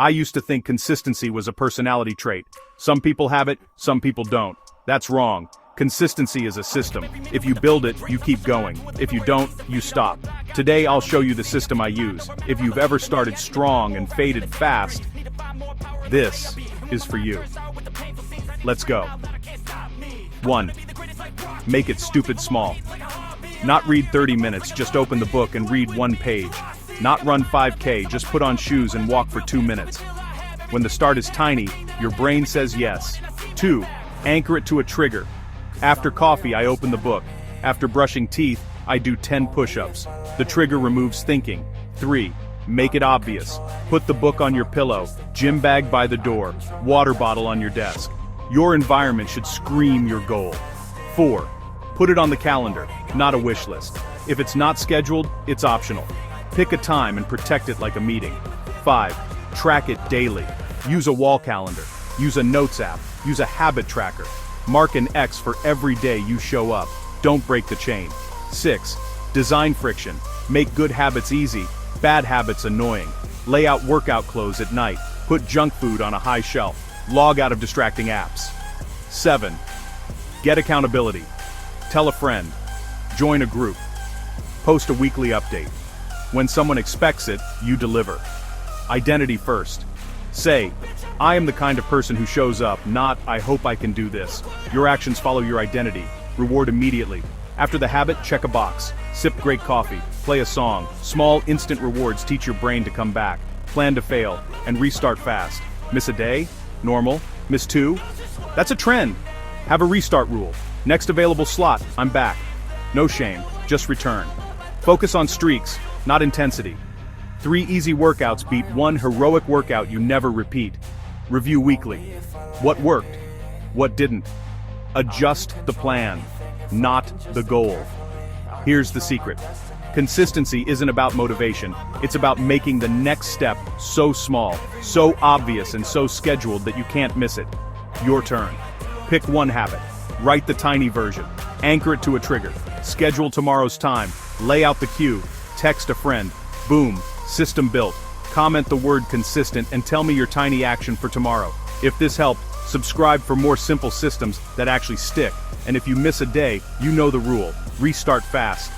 I used to think consistency was a personality trait. Some people have it, some people don't. That's wrong. Consistency is a system. If you build it, you keep going. If you don't, you stop. Today I'll show you the system I use. If you've ever started strong and faded fast, this is for you. Let's go. 1. Make it stupid small. Not read 30 minutes, just open the book and read one page. Not run 5K, just put on shoes and walk for 2 minutes. When the start is tiny, your brain says yes. 2. Anchor it to a trigger. After coffee, I open the book. After brushing teeth, I do 10 push-ups. The trigger removes thinking. 3. Make it obvious. Put the book on your pillow, gym bag by the door, water bottle on your desk. Your environment should scream your goal. 4. Put it on the calendar, not a wish list. If it's not scheduled, it's optional. Pick a time and protect it like a meeting. 5. Track it daily. Use a wall calendar. Use a notes app. Use a habit tracker. Mark an X for every day you show up. Don't break the chain. 6. Design friction. Make good habits easy, bad habits annoying. Lay out workout clothes at night. Put junk food on a high shelf. Log out of distracting apps. 7. Get accountability. Tell a friend. Join a group. Post a weekly update. When someone expects it, you deliver. Identity first. Say, I am the kind of person who shows up, not, I hope I can do this. Your actions follow your identity. Reward immediately. After the habit, check a box. Sip great coffee. Play a song. Small, instant rewards teach your brain to come back. Plan to fail, and restart fast. Miss a day? Normal. Miss 2? That's a trend. Have a restart rule. Next available slot, I'm back. No shame, just return. Focus on streaks, not intensity. 3 easy workouts beat 1 heroic workout you never repeat. Review weekly. What worked? What didn't? Adjust the plan, not the goal. Here's the secret. Consistency isn't about motivation. It's about making the next step so small, so obvious, and so scheduled that you can't miss it. Your turn. Pick one habit. Write the tiny version. Anchor it to a trigger. Schedule tomorrow's time. Lay out the cue. Text a friend. Boom. System built. Comment the word consistent and tell me your tiny action for tomorrow. If this helped, subscribe for more simple systems that actually stick. And if you miss a day, you know the rule. Restart fast.